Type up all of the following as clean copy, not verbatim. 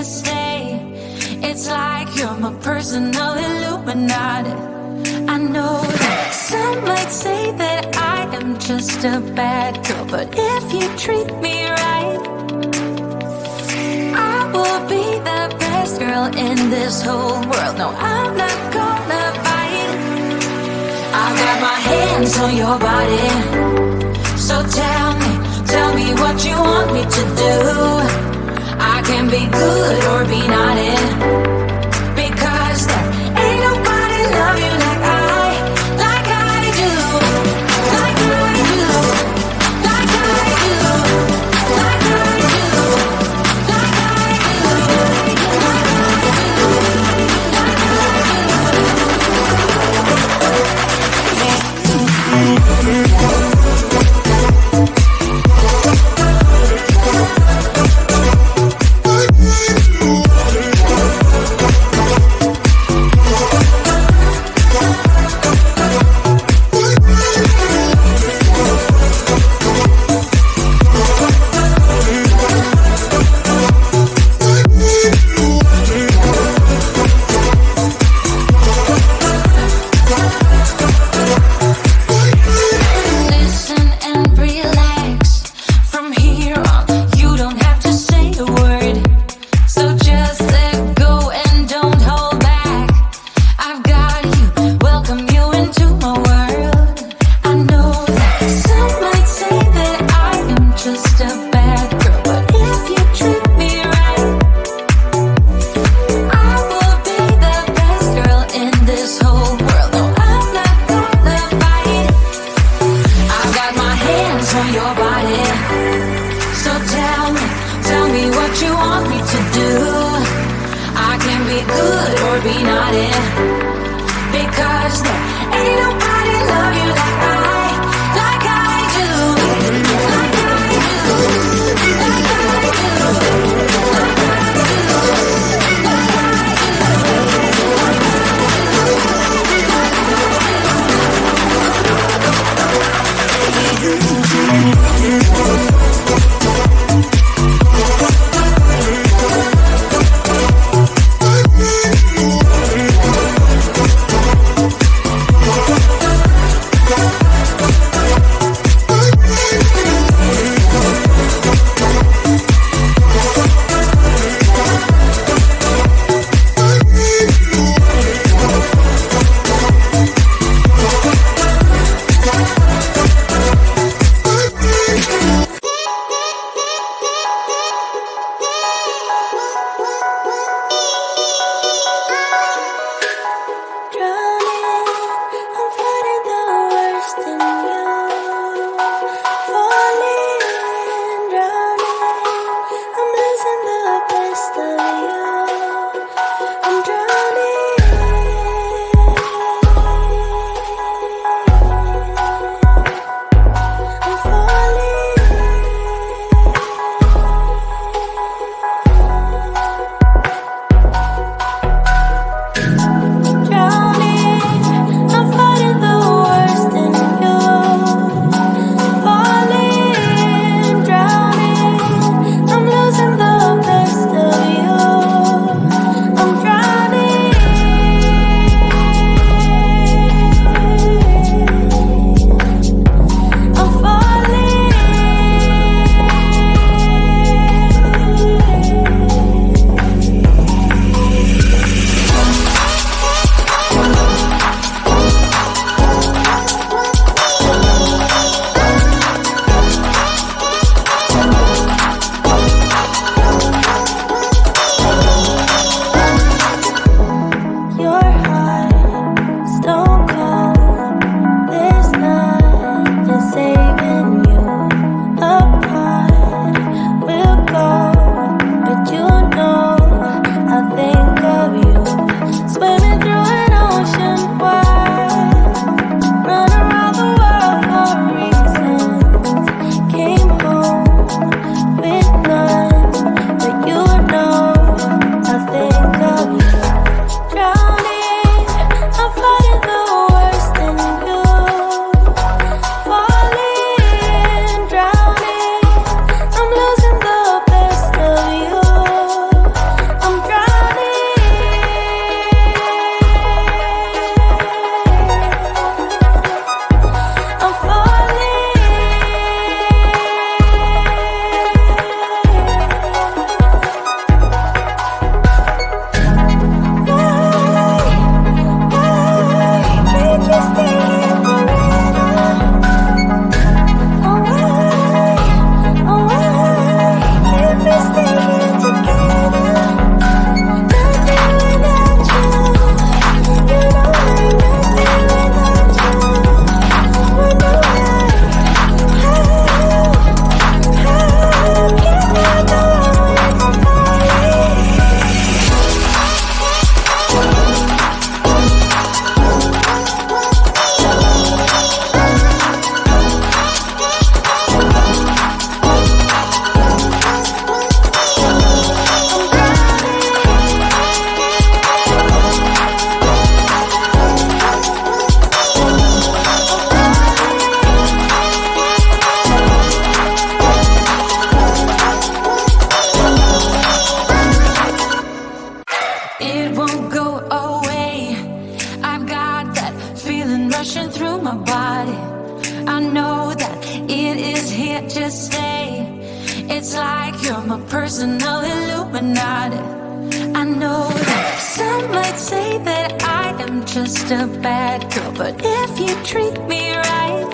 to stay. It's like you're my personal Illuminati. I know that some might say that I am just a bad girl, but if you treat me right, I will be the best girl in this whole world. No, I'm not gonna fight. I got my hands on your body, so tell me what you want me to do. I can be good or be naughty, because there ain't nobody love you like I do, like I do, like I do, like I do, like I do, like I it won't go away. I've got that feeling rushing through my body. I know that it is here to stay. It's like you're my personal Illuminati. I know that some might say that I am just a bad girl, but if you treat me right,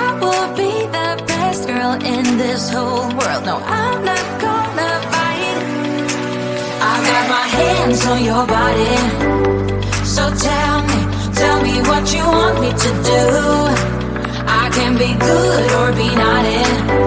I will be the best girl in this whole world. No, I'm not gonna fight. I got my hands on your body, so tell me what you want me to do. I can be good or be naughty.